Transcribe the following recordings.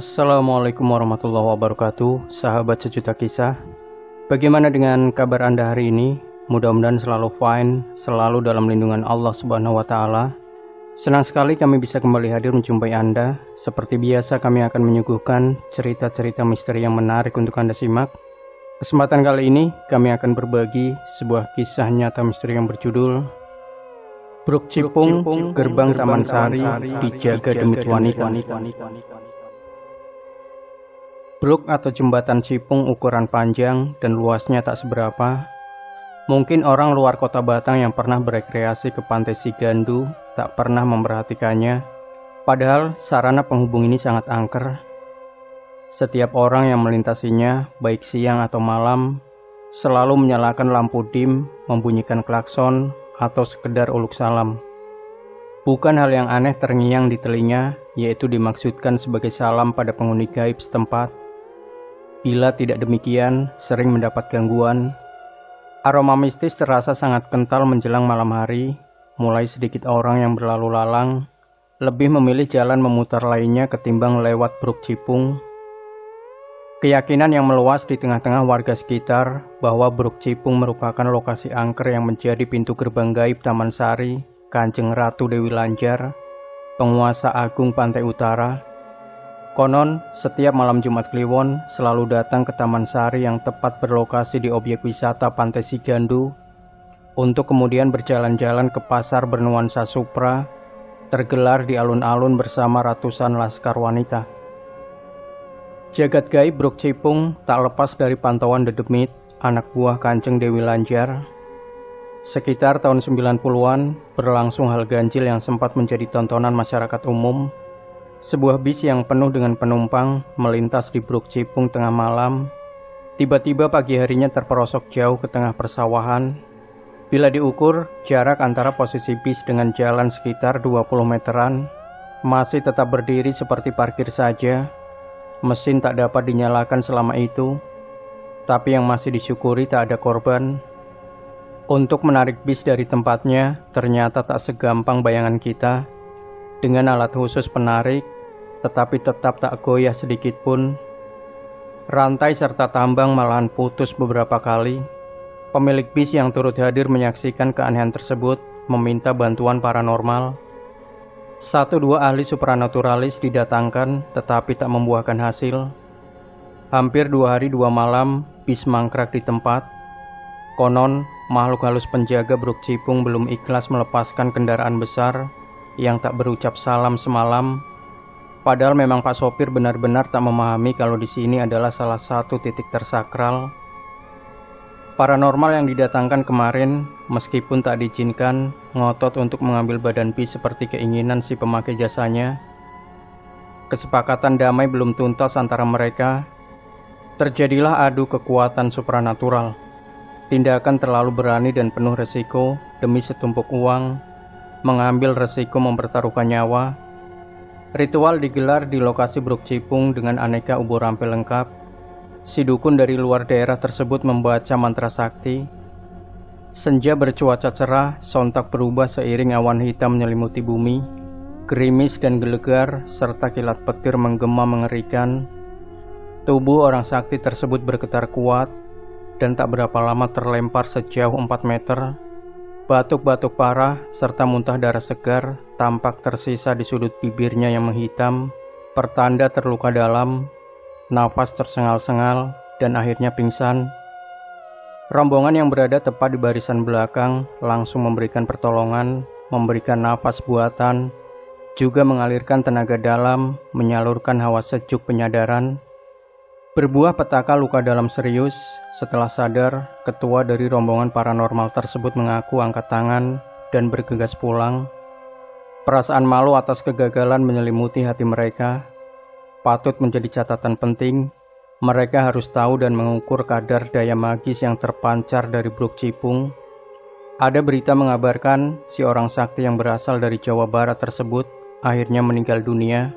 Assalamualaikum warahmatullahi wabarakatuh, sahabat sejuta kisah. Bagaimana dengan kabar Anda hari ini? Mudah-mudahan selalu fine, selalu dalam lindungan Allah Subhanahu wa Ta'ala. Senang sekali kami bisa kembali hadir menjumpai Anda. Seperti biasa, kami akan menyuguhkan cerita-cerita misteri yang menarik untuk Anda simak. Kesempatan kali ini, kami akan berbagi sebuah kisah nyata misteri yang berjudul Bruk Cipung, Gerbang Taman Sari Dijaga Demi Wanita. Bruk atau jembatan Cipung ukuran panjang dan luasnya tak seberapa. Mungkin orang luar kota Batang yang pernah berekreasi ke Pantai Sigandu tak pernah memperhatikannya. Padahal sarana penghubung ini sangat angker. Setiap orang yang melintasinya, baik siang atau malam, selalu menyalakan lampu dim, membunyikan klakson, atau sekedar uluk salam. Bukan hal yang aneh terngiang di telinga, yaitu dimaksudkan sebagai salam pada penghuni gaib setempat. Bila tidak demikian, sering mendapat gangguan. Aroma mistis terasa sangat kental menjelang malam hari. Mulai sedikit orang yang berlalu lalang lebih memilih jalan memutar lainnya ketimbang lewat Bruk Cipung. Keyakinan yang meluas di tengah-tengah warga sekitar bahwa Bruk Cipung merupakan lokasi angker yang menjadi pintu gerbang gaib Taman Sari, Kanjeng Ratu Dewi Lanjar, penguasa agung Pantai Utara. Konon, setiap malam Jumat Kliwon selalu datang ke Taman Sari yang tepat berlokasi di objek wisata Pantai Sigandu untuk kemudian berjalan-jalan ke pasar bernuansa Supra, tergelar di alun-alun bersama ratusan laskar wanita. Jagat gaib Bruk Cipung tak lepas dari pantauan Dedemit, anak buah Kanjeng Dewi Lanjar. Sekitar tahun 90-an, berlangsung hal ganjil yang sempat menjadi tontonan masyarakat umum. Sebuah bis yang penuh dengan penumpang melintas di Bruk Cipung tengah malam. Tiba-tiba pagi harinya terperosok jauh ke tengah persawahan. Bila diukur, jarak antara posisi bis dengan jalan sekitar 20 meteran. Masih tetap berdiri seperti parkir saja. Mesin tak dapat dinyalakan selama itu. Tapi yang masih disyukuri tak ada korban. Untuk menarik bis dari tempatnya, ternyata tak segampang bayangan kita. Dengan alat khusus penarik, tetapi tetap tak goyah sedikit pun. Rantai serta tambang malahan putus beberapa kali. Pemilik bis yang turut hadir menyaksikan keanehan tersebut, meminta bantuan paranormal. 1-2 ahli supranaturalis didatangkan, tetapi tak membuahkan hasil. Hampir 2 hari 2 malam, bis mangkrak di tempat. Konon, makhluk halus penjaga Bruk Cipung belum ikhlas melepaskan kendaraan besar yang tak berucap salam semalam. Padahal memang Pak Sopir benar-benar tak memahami kalau di sini adalah salah satu titik tersakral. Paranormal yang didatangkan kemarin, meskipun tak diizinkan, ngotot untuk mengambil badan bis seperti keinginan si pemakai jasanya. Kesepakatan damai belum tuntas antara mereka. Terjadilah adu kekuatan supranatural. Tindakan terlalu berani dan penuh resiko demi setumpuk uang, mengambil resiko mempertaruhkan nyawa. Ritual digelar di lokasi Bruk Cipung dengan aneka ubur rampel lengkap. Si dukun dari luar daerah tersebut membaca mantra sakti. Senja bercuaca cerah, sontak berubah seiring awan hitam menyelimuti bumi. Gerimis dan gelegar, serta kilat petir menggema mengerikan. Tubuh orang sakti tersebut bergetar kuat, dan tak berapa lama terlempar sejauh 4 meter. Batuk-batuk parah serta muntah darah segar tampak tersisa di sudut bibirnya yang menghitam, pertanda terluka dalam. Nafas tersengal-sengal dan akhirnya pingsan. Rombongan yang berada tepat di barisan belakang langsung memberikan pertolongan, memberikan nafas buatan, juga mengalirkan tenaga dalam, menyalurkan hawa sejuk penyadaran. Berbuah petaka luka dalam serius. Setelah sadar, ketua dari rombongan paranormal tersebut mengaku angkat tangan dan bergegas pulang. Perasaan malu atas kegagalan menyelimuti hati mereka. Patut menjadi catatan penting, mereka harus tahu dan mengukur kadar daya magis yang terpancar dari Bruk Cipung. Ada berita mengabarkan si orang sakti yang berasal dari Jawa Barat tersebut akhirnya meninggal dunia.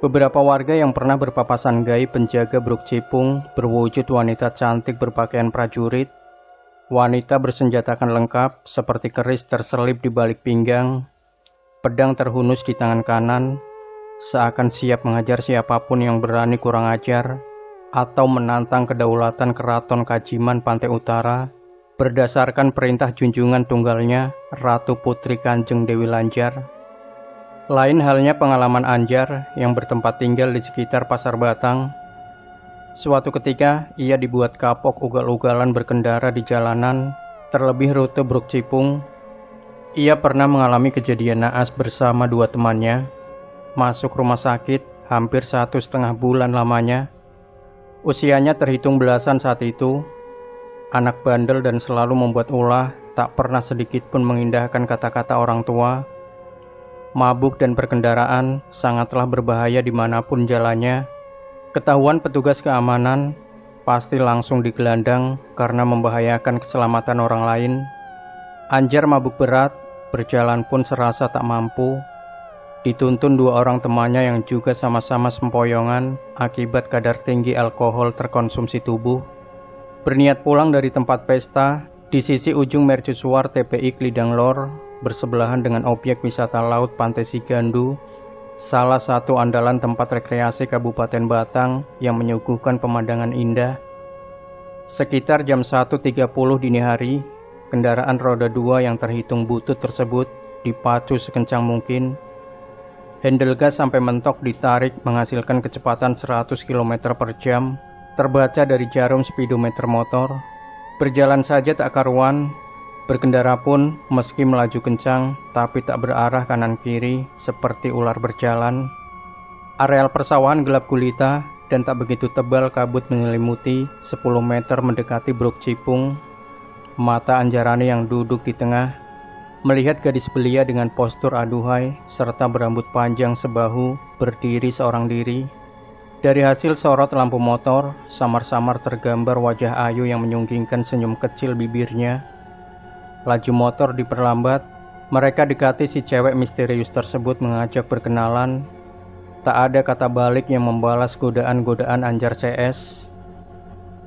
Beberapa warga yang pernah berpapasan gaib penjaga Bruk Cipung berwujud wanita cantik berpakaian prajurit. Wanita bersenjatakan lengkap seperti keris terselip di balik pinggang, pedang terhunus di tangan kanan, seakan siap mengajar siapapun yang berani kurang ajar atau menantang kedaulatan Keraton Kajiman Pantai Utara berdasarkan perintah junjungan tunggalnya Ratu Putri Kanjeng Dewi Lanjar. Lain halnya pengalaman Anjar yang bertempat tinggal di sekitar Pasar Batang. Suatu ketika ia dibuat kapok ugal-ugalan berkendara di jalanan, terlebih rute Bruk Cipung. Ia pernah mengalami kejadian naas bersama dua temannya, masuk rumah sakit hampir 1,5 bulan lamanya. Usianya terhitung belasan saat itu. Anak bandel dan selalu membuat ulah, tak pernah sedikit pun mengindahkan kata-kata orang tua. Mabuk dan berkendaraan sangatlah berbahaya dimanapun jalannya. Ketahuan petugas keamanan, pasti langsung digelandang karena membahayakan keselamatan orang lain. Anjar mabuk berat, berjalan pun serasa tak mampu. Dituntun dua orang temannya yang juga sama-sama sempoyongan akibat kadar tinggi alkohol terkonsumsi tubuh. Berniat pulang dari tempat pesta di sisi ujung mercusuar TPI Klidang Lor, bersebelahan dengan objek wisata laut Pantai Sigandu, salah satu andalan tempat rekreasi Kabupaten Batang yang menyuguhkan pemandangan indah. Sekitar jam 1.30 dini hari, kendaraan roda 2 yang terhitung butut tersebut dipacu sekencang mungkin. Handle gas sampai mentok ditarik menghasilkan kecepatan 100 km per jam, terbaca dari jarum speedometer motor. Berjalan saja tak karuan, berkendara pun meski melaju kencang, tapi tak berarah kanan kiri seperti ular berjalan. Areal persawahan gelap gulita dan tak begitu tebal kabut menyelimuti 10 meter mendekati Bruk Cipung. Mata Anjarani yang duduk di tengah melihat gadis belia dengan postur aduhai serta berambut panjang sebahu berdiri seorang diri. Dari hasil sorot lampu motor, samar-samar tergambar wajah ayu yang menyunggingkan senyum kecil bibirnya. Laju motor diperlambat, mereka dekati si cewek misterius tersebut mengajak berkenalan. Tak ada kata balik yang membalas godaan-godaan Anjar CS.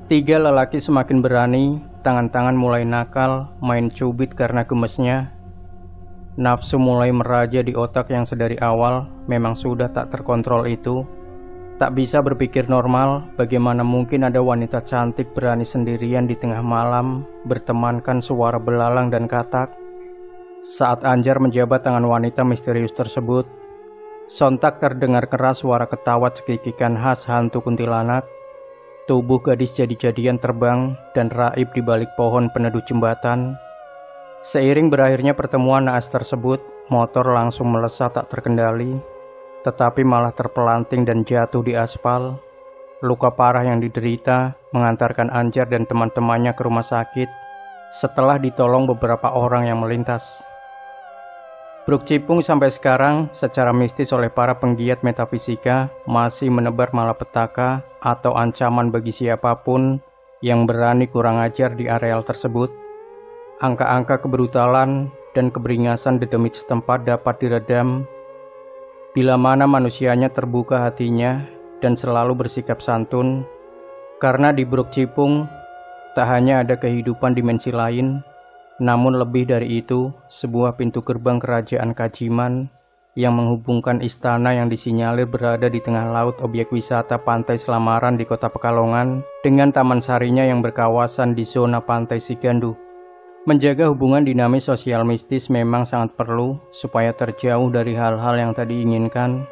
Tiga lelaki semakin berani, tangan-tangan mulai nakal, main cubit karena gemesnya. Nafsu mulai meraja di otak yang sedari awal memang sudah tak terkontrol itu. Tak bisa berpikir normal, bagaimana mungkin ada wanita cantik berani sendirian di tengah malam bertemankan suara belalang dan katak. Saat Anjar menjabat tangan wanita misterius tersebut, sontak terdengar keras suara ketawa cekikikan khas hantu kuntilanak. Tubuh gadis jadi-jadian terbang dan raib di balik pohon peneduh jembatan. Seiring berakhirnya pertemuan naas tersebut, motor langsung melesat tak terkendali, tetapi malah terpelanting dan jatuh di aspal. Luka parah yang diderita mengantarkan Anjar dan teman-temannya ke rumah sakit setelah ditolong beberapa orang yang melintas. Bruk Cipung sampai sekarang secara mistis oleh para penggiat metafisika masih menebar malapetaka atau ancaman bagi siapapun yang berani kurang ajar di areal tersebut. Angka-angka kebrutalan dan keberingasan dedemit setempat dapat diredam bila mana manusianya terbuka hatinya dan selalu bersikap santun. Karena di Bruk Cipung tak hanya ada kehidupan dimensi lain, namun lebih dari itu, sebuah pintu gerbang kerajaan Kajiman yang menghubungkan istana yang disinyalir berada di tengah laut objek wisata Pantai Selamaran di Kota Pekalongan dengan taman sarinya yang berkawasan di zona Pantai Sigandu. Menjaga hubungan dinamis sosial mistis memang sangat perlu supaya terjauh dari hal-hal yang tak diinginkan.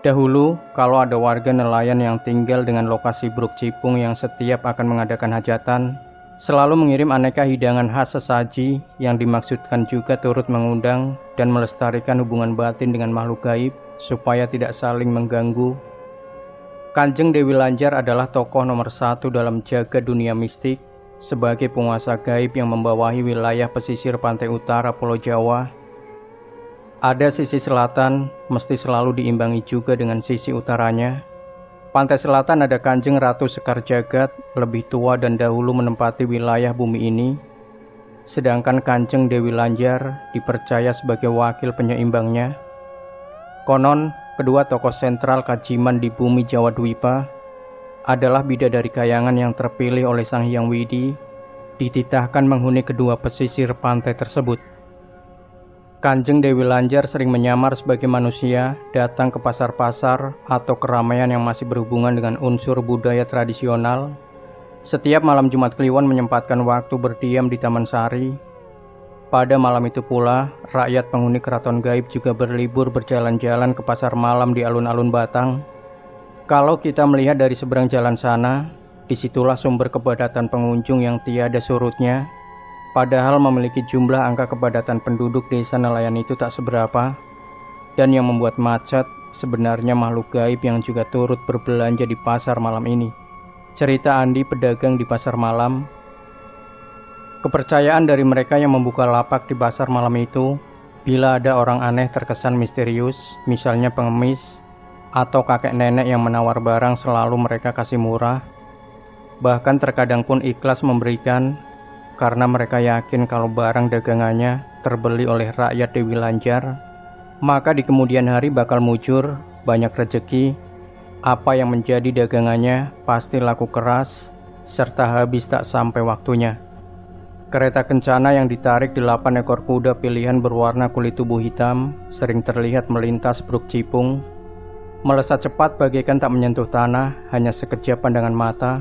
Dahulu, kalau ada warga nelayan yang tinggal dengan lokasi Bruk Cipung yang setiap akan mengadakan hajatan, selalu mengirim aneka hidangan khas sesaji yang dimaksudkan juga turut mengundang dan melestarikan hubungan batin dengan makhluk gaib supaya tidak saling mengganggu. Kanjeng Dewi Lanjar adalah tokoh nomor 1 dalam jagat dunia mistik. Sebagai penguasa gaib yang membawahi wilayah pesisir pantai utara Pulau Jawa, ada sisi selatan mesti selalu diimbangi juga dengan sisi utaranya. Pantai selatan ada Kanjeng Ratu Sekar Jagat, lebih tua dan dahulu menempati wilayah bumi ini. Sedangkan Kanjeng Dewi Lanjar dipercaya sebagai wakil penyeimbangnya. Konon, kedua tokoh sentral Kajiman di bumi Jawa Dwipa adalah bidadari kayangan yang terpilih oleh Sang Hyang Widi, dititahkan menghuni kedua pesisir pantai tersebut. Kanjeng Dewi Lanjar sering menyamar sebagai manusia, datang ke pasar-pasar atau keramaian yang masih berhubungan dengan unsur budaya tradisional. Setiap malam Jumat Kliwon menyempatkan waktu berdiam di Taman Sari. Pada malam itu pula, rakyat penghuni keraton gaib juga berlibur berjalan-jalan ke pasar malam di alun-alun Batang. Kalau kita melihat dari seberang jalan sana, disitulah sumber kepadatan pengunjung yang tiada surutnya. Padahal memiliki jumlah angka kepadatan penduduk desa nelayan itu tak seberapa, dan yang membuat macet sebenarnya makhluk gaib yang juga turut berbelanja di pasar malam ini. Cerita Andi, pedagang di pasar malam. Kepercayaan dari mereka yang membuka lapak di pasar malam itu, bila ada orang aneh terkesan misterius, misalnya pengemis, atau kakek nenek yang menawar barang selalu mereka kasih murah, bahkan terkadang pun ikhlas memberikan, karena mereka yakin kalau barang dagangannya terbeli oleh rakyat Dewi Lanjar, maka di kemudian hari bakal mujur, banyak rezeki, apa yang menjadi dagangannya pasti laku keras, serta habis tak sampai waktunya. Kereta kencana yang ditarik 8 ekor kuda pilihan berwarna kulit tubuh hitam sering terlihat melintas Bruk Cipung, melesat cepat bagaikan tak menyentuh tanah, hanya sekejap pandangan mata.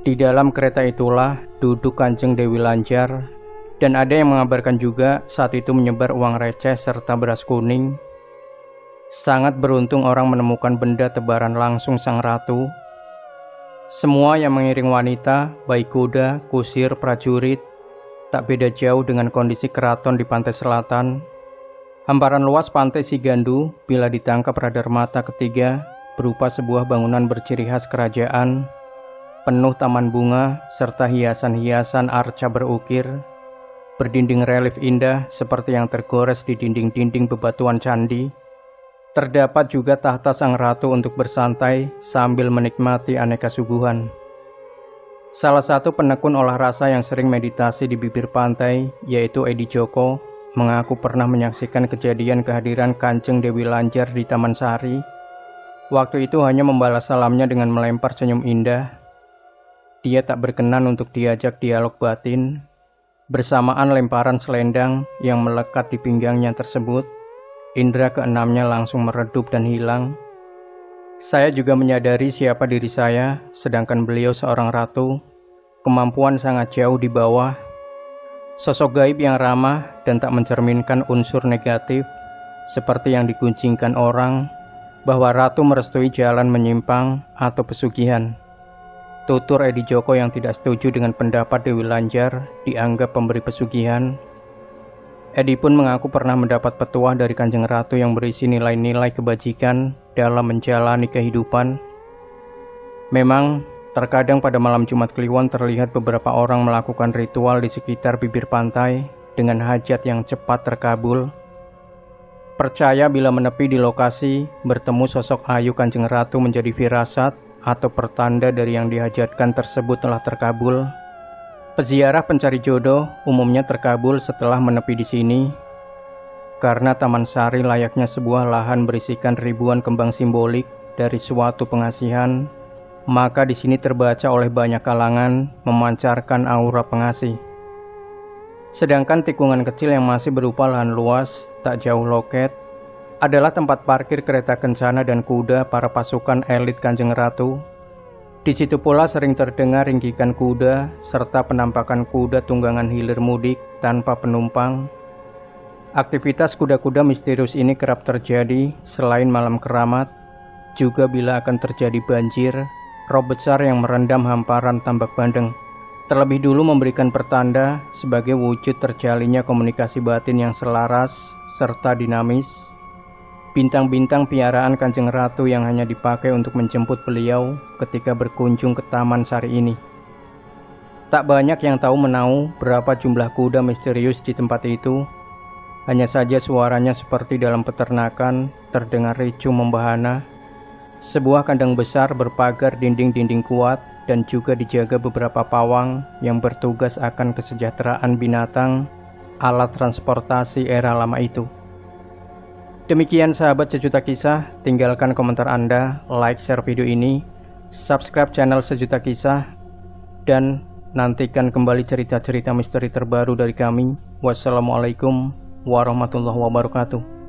Di dalam kereta itulah duduk Kanjeng Dewi Lanjar, dan ada yang mengabarkan juga saat itu menyebar uang receh serta beras kuning. Sangat beruntung orang menemukan benda tebaran langsung sang ratu. Semua yang mengiring wanita, baik kuda, kusir, prajurit, tak beda jauh dengan kondisi keraton di pantai selatan. Hamparan luas pantai Sigandu bila ditangkap radar mata ketiga berupa sebuah bangunan berciri khas kerajaan, penuh taman bunga serta hiasan-hiasan arca berukir, berdinding relief indah seperti yang tergores di dinding-dinding bebatuan candi. Terdapat juga tahta sang ratu untuk bersantai sambil menikmati aneka suguhan. Salah satu penekun olah rasa yang sering meditasi di bibir pantai, yaitu Edi Joko, mengaku pernah menyaksikan kejadian kehadiran Kanjeng Dewi Lanjar di Taman Sari. Waktu itu hanya membalas salamnya dengan melempar senyum indah. Dia tak berkenan untuk diajak dialog batin. Bersamaan lemparan selendang yang melekat di pinggangnya tersebut, indera keenamnya langsung meredup dan hilang. Saya juga menyadari siapa diri saya, sedangkan beliau seorang ratu. Kemampuan sangat jauh di bawah. Sosok gaib yang ramah dan tak mencerminkan unsur negatif, seperti yang diguncingkan orang, bahwa ratu merestui jalan menyimpang atau pesugihan. Tutur Edi Joko yang tidak setuju dengan pendapat Dewi Lanjar dianggap pemberi pesugihan. Edi pun mengaku pernah mendapat petuah dari Kanjeng Ratu yang berisi nilai-nilai kebajikan dalam menjalani kehidupan. Memang, terkadang pada malam Jumat Kliwon terlihat beberapa orang melakukan ritual di sekitar bibir pantai dengan hajat yang cepat terkabul. Percaya bila menepi di lokasi, bertemu sosok ayu Kanjeng Ratu menjadi firasat atau pertanda dari yang dihajatkan tersebut telah terkabul. Peziarah pencari jodoh umumnya terkabul setelah menepi di sini. Karena Taman Sari layaknya sebuah lahan berisikan ribuan kembang simbolik dari suatu pengasihan, maka di sini terbaca oleh banyak kalangan memancarkan aura pengasih. Sedangkan tikungan kecil yang masih berupa lahan luas tak jauh loket adalah tempat parkir kereta kencana dan kuda para pasukan elit Kanjeng Ratu. Di situ pula sering terdengar ringkikan kuda serta penampakan kuda tunggangan hilir mudik tanpa penumpang. Aktivitas kuda-kuda misterius ini kerap terjadi selain malam keramat, juga bila akan terjadi banjir, rob besar yang merendam hamparan Tambak Bandeng. Terlebih dulu memberikan pertanda sebagai wujud terjalinnya komunikasi batin yang selaras serta dinamis. Bintang-bintang piaraan Kanjeng Ratu yang hanya dipakai untuk menjemput beliau ketika berkunjung ke Taman Sari ini. Tak banyak yang tahu menau berapa jumlah kuda misterius di tempat itu. Hanya saja suaranya seperti dalam peternakan, terdengar ricuh membahana. Sebuah kandang besar berpagar dinding-dinding kuat dan juga dijaga beberapa pawang yang bertugas akan kesejahteraan binatang, alat transportasi era lama itu. Demikian sahabat Sejuta Kisah, tinggalkan komentar Anda, like, share video ini, subscribe channel Sejuta Kisah, dan nantikan kembali cerita-cerita misteri terbaru dari kami. Wassalamualaikum warahmatullahi wabarakatuh.